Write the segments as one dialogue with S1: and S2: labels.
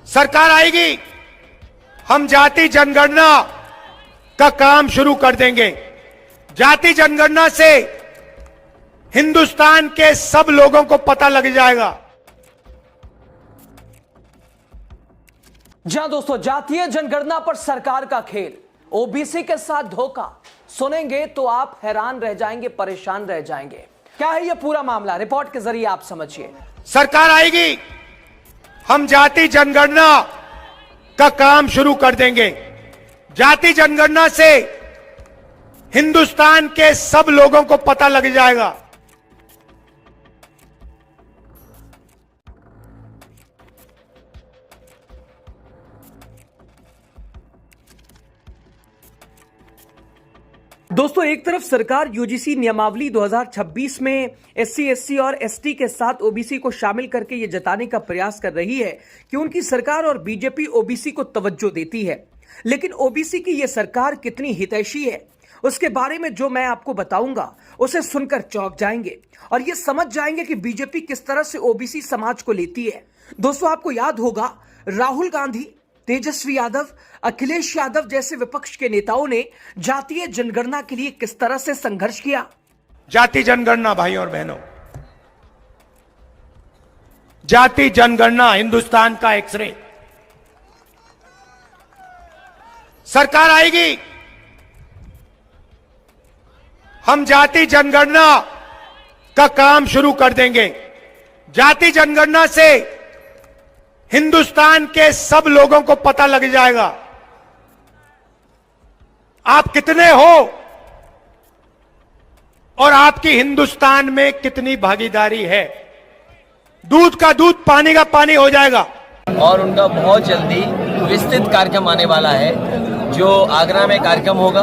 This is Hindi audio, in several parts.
S1: सरकार आएगी, हम जाति जनगणना का काम शुरू कर देंगे। जाति जनगणना से हिंदुस्तान के सब लोगों को पता लग जाएगा।
S2: जी हां दोस्तों, जातीय जनगणना पर सरकार का खेल, ओबीसी के साथ धोखा। सुनेंगे तो आप हैरान रह जाएंगे, परेशान रह जाएंगे। क्या है यह पूरा मामला, रिपोर्ट के जरिए आप समझिए।
S1: सरकार आएगी, हम जाति जनगणना का काम शुरू कर देंगे। जाति जनगणना से हिंदुस्तान के सब लोगों को पता लग जाएगा।
S2: दोस्तों, एक तरफ सरकार यूजीसी नियमावली 2026 में एससी, एसटी और एसटी के साथ ओबीसी को शामिल करके यह जताने का प्रयास कर रही है कि उनकी सरकार और बीजेपी ओबीसी को तवज्जो देती है। लेकिन ओबीसी की यह सरकार कितनी हितैषी है, उसके बारे में जो मैं आपको बताऊंगा उसे सुनकर चौंक जाएंगे और यह समझ जाएंगे कि बीजेपी किस तरह से ओबीसी समाज को लेती है। दोस्तों, आपको याद होगा राहुल गांधी, तेजस्वी यादव, अखिलेश यादव जैसे विपक्ष के नेताओं ने जातीय जनगणना के लिए किस तरह से संघर्ष किया।
S1: जाति जनगणना भाइयों और बहनों, जाति जनगणना हिंदुस्तान का एक्सरे। सरकार आएगी, हम जाति जनगणना का काम शुरू कर देंगे। जाति जनगणना से हिंदुस्तान के सब लोगों को पता लग जाएगा आप कितने हो और आपकी हिंदुस्तान में कितनी भागीदारी है। दूध का दूध, पानी का पानी हो जाएगा।
S3: और उनका बहुत जल्दी विस्तृत कार्यक्रम आने वाला है। जो आगरा में कार्यक्रम होगा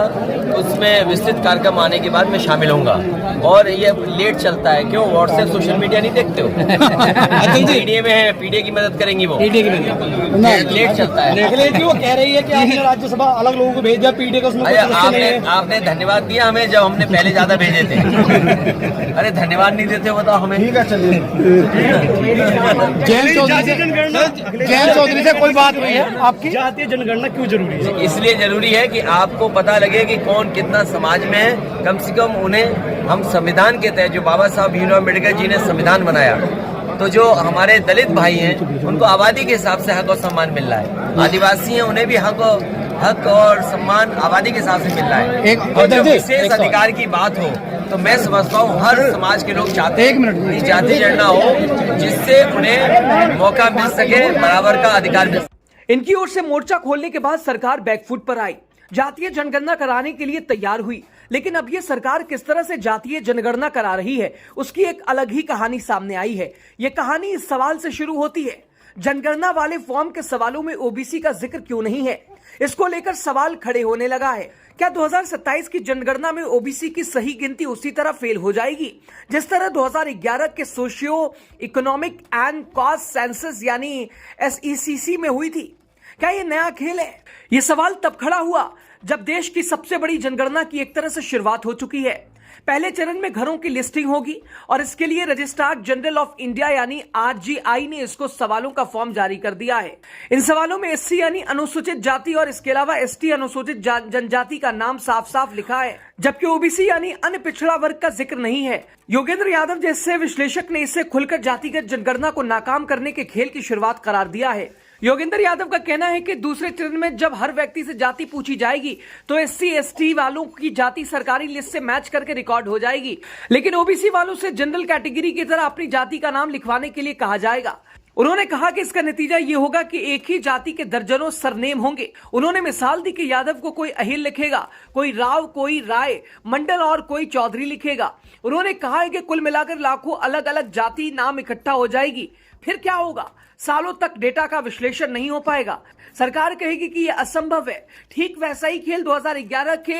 S3: उसमें विस्तृत कार्यक्रम आने के बाद मैं शामिल होऊंगा। और ये लेट चलता है, क्यों? व्हाट्सएप सोशल मीडिया नहीं देखते हो? पीडीए में है, पीडीए की मदद करेंगी वो। पीडीए की मदद लेट चलता है।
S4: वो कह रही है कि आपने राज्यसभा अलग लोगों को भेज दिया, पीडीए का उसमें
S3: आपने धन्यवाद दिया हमें जब हमने पहले ज्यादा भेजे थे। अरे धन्यवाद नहीं देते बताओ हमें।
S4: ठीक है, चलिए। जयंत चौधरी से कोई बात नहीं है आपकी। जातीय जनगणना क्यों जरूरी है?
S3: इसलिए जरूरी है कि आपको पता लगे कि कौन कितना समाज में है। कम से कम उन्हें हम संविधान के तहत, जो बाबा साहब भीमराव अम्बेडकर जी ने संविधान बनाया, तो जो हमारे दलित भाई हैं उनको आबादी के हिसाब से हक और सम्मान मिल रहा है। आदिवासी हैं, उन्हें भी हक और सम्मान आबादी के हिसाब से मिल रहा है। और जब विशेष अधिकार की बात हो तो मैं समझता हूँ हर समाज के लोग चाहते हैं कि जाति जनगणना हो जिससे उन्हें मौका मिल सके, बराबर का अधिकार मिल सके।
S2: इनकी ओर से मोर्चा खोलने के बाद सरकार बैकफुट पर आई, जातीय जनगणना कराने के लिए तैयार हुई। लेकिन अब यह सरकार किस तरह से जातीय जनगणना करा रही है, उसकी एक अलग ही कहानी सामने आई है। यह कहानी इस सवाल से शुरू होती है, जनगणना वाले फॉर्म के सवालों में ओबीसी का जिक्र क्यों नहीं है। इसको लेकर सवाल खड़े होने लगा है। क्या 2027 की जनगणना में ओबीसी की सही गिनती उसी तरह फेल हो जाएगी जिस तरह 2011 के socio economic and cost census यानी एसईसीसी में हुई थी? क्या ये नया खेल है? ये सवाल तब खड़ा हुआ जब देश की सबसे बड़ी जनगणना की एक तरह से शुरुआत हो चुकी है। पहले चरण में घरों की लिस्टिंग होगी और इसके लिए रजिस्ट्रार जनरल ऑफ इंडिया यानी आरजीआई ने इसको सवालों का फॉर्म जारी कर दिया है। इन सवालों में एससी यानी अनुसूचित जाति और इसके अलावा एसटी अनुसूचित जनजाति का नाम साफ साफ लिखा है, जबकि ओबीसी यानी अन्य पिछड़ा वर्ग का जिक्र नहीं है। योगेंद्र यादव जैसे विश्लेषक ने इसे खुलकर जातिगत जनगणना को नाकाम करने के खेल की शुरुआत करार दिया है। योगेंद्र यादव का कहना है कि दूसरे चरण में जब हर व्यक्ति से जाति पूछी जाएगी तो एससी एसटी वालों की जाति सरकारी लिस्ट से मैच करके रिकॉर्ड हो जाएगी, लेकिन ओबीसी वालों से जनरल कैटेगरी की तरह अपनी जाति का नाम लिखवाने के लिए कहा जाएगा। उन्होंने कहा कि इसका नतीजा ये होगा कि एक ही जाति के दर्जनों सरनेम होंगे। उन्होंने मिसाल दी कि यादव को कोई अहिर लिखेगा, कोई राव, कोई राय, मंडल और कोई चौधरी लिखेगा। उन्होंने कहा है कि कुल मिलाकर लाखों अलग अलग जाति नाम इकट्ठा हो जाएगी। फिर क्या होगा? सालों तक डेटा का विश्लेषण नहीं हो पाएगा। सरकार कहेगी कि यह असंभव है। ठीक वैसा ही खेल 2011 के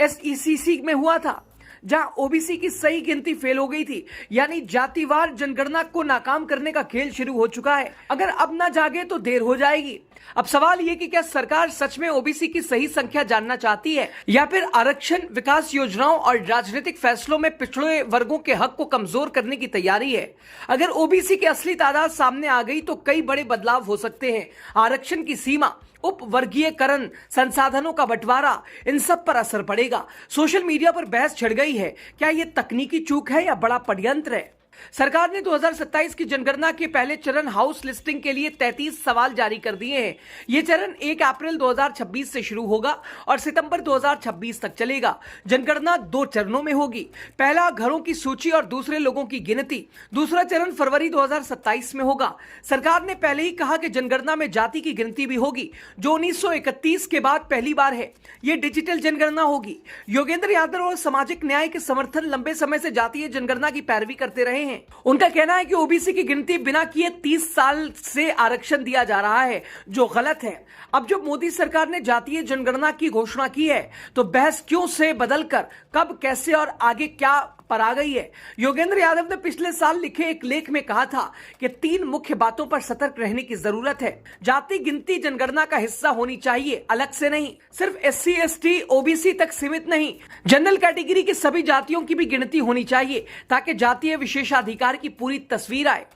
S2: एसईसीसी में हुआ था, जहां ओबीसी की सही गिनती फेल हो गई थी, यानी जातिवार जनगणना को नाकाम करने का खेल शुरू हो चुका है। अगर अब ना जागे तो देर हो जाएगी। अब सवाल ये कि क्या सरकार सच में ओबीसी की सही संख्या जानना चाहती है या फिर आरक्षण, विकास योजनाओं और राजनीतिक फैसलों में पिछड़े वर्गों के हक को कमजोर करने की तैयारी है। अगर ओबीसी की असली तादाद सामने आ गई तो कई बड़े बदलाव हो सकते हैं। आरक्षण की सीमा, उपवर्गीयकरण, संसाधनों का बंटवारा, इन सब पर असर पड़ेगा। सोशल मीडिया पर बहस छिड़ गई है, क्या यह तकनीकी चूक है या बड़ा षड्यंत्र है। सरकार ने 2027 की जनगणना के पहले चरण हाउस लिस्टिंग के लिए 33 सवाल जारी कर दिए हैं। यह चरण 1 अप्रैल 2026 से शुरू होगा और सितंबर 2026 तक चलेगा। जनगणना 2 चरणों में होगी। पहला घरों की सूची और दूसरे लोगों की गिनती। दूसरा चरण फरवरी 2027 में होगा। सरकार ने पहले ही कहा कि जनगणना में जाति की गिनती भी होगी, जो 1931 के बाद पहली बार है। यह डिजिटल जनगणना होगी। योगेंद्र यादव और सामाजिक न्याय के समर्थन लंबे समय से जातीय जनगणना की पैरवी करते रहे हैं। उनका कहना है कि ओबीसी की गिनती बिना किए 30 साल से आरक्षण दिया जा रहा है, जो गलत है। अब जब मोदी सरकार ने जातीय जनगणना की घोषणा की है तो बहस क्यों से बदलकर कब, कैसे और आगे क्या पर आ गई है। योगेंद्र यादव ने पिछले साल लिखे एक लेख में कहा था कि 3 मुख्य बातों पर सतर्क रहने की जरूरत है। जाति गिनती जनगणना का हिस्सा होनी चाहिए, अलग से नहीं। सिर्फ SC, ST, OBC तक सीमित नहीं, जनरल कैटेगरी की सभी जातियों की भी गिनती होनी चाहिए ताकि जातीय विशेषाधिकार की पूरी तस्वीर आए।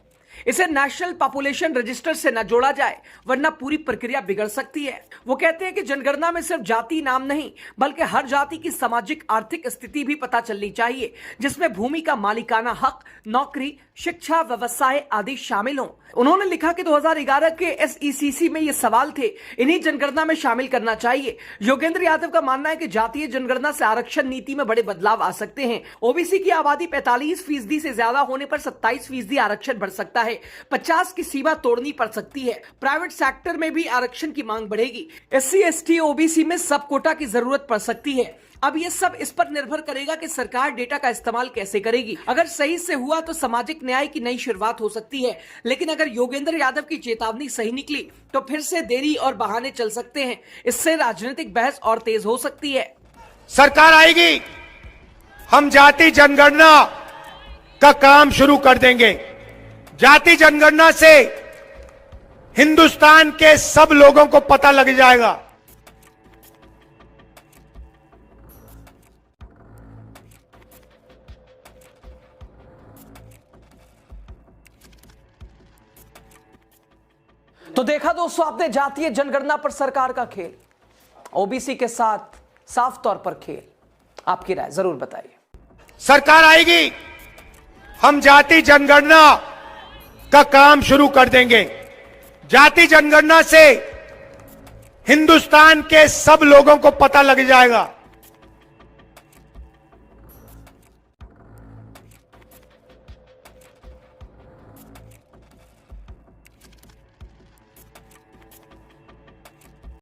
S2: इसे नेशनल पॉपुलेशन रजिस्टर से न जोड़ा जाए, वरना पूरी प्रक्रिया बिगड़ सकती है। वो कहते हैं कि जनगणना में सिर्फ जाति नाम नहीं, बल्कि हर जाति की सामाजिक आर्थिक स्थिति भी पता चलनी चाहिए, जिसमें भूमि का मालिकाना हक, नौकरी, शिक्षा, व्यवसाय आदि शामिल हों। उन्होंने लिखा कि 2011 के SECC में ये सवाल थे, इन्हीं जनगणना में शामिल करना चाहिए। योगेंद्र यादव का मानना है कि जातीय जनगणना से आरक्षण नीति में बड़े बदलाव आ सकते हैं। ओबीसी की आबादी 45% से ज्यादा होने पर 27% आरक्षण बढ़ सकता है। 50 की सीमा तोड़नी पड़ सकती है। प्राइवेट सेक्टर में भी आरक्षण की मांग बढ़ेगी। SC, ST, OBC में सब कोटा की जरूरत पड़ सकती है। अब ये सब इस पर निर्भर करेगा कि सरकार डेटा का इस्तेमाल कैसे करेगी। अगर सही से हुआ तो सामाजिक न्याय की नई शुरुआत हो सकती है, लेकिन अगर योगेंद्र यादव की चेतावनी सही निकली तो फिर से देरी और बहाने चल सकते हैं। इससे राजनीतिक बहस और तेज हो सकती है।
S1: सरकार आएगी, हम जाति जनगणना का काम शुरू कर देंगे। जाति जनगणना से हिंदुस्तान के सब लोगों को पता लग जाएगा।
S2: तो देखा दोस्तों आपने जातीय जनगणना पर सरकार का खेल, ओबीसी के साथ साफ तौर पर खेल। आपकी राय जरूर बताइए।
S1: सरकार आएगी, हम जाति जनगणना का काम शुरू कर देंगे। जाति जनगणना से हिंदुस्तान के सब लोगों को पता लग जाएगा।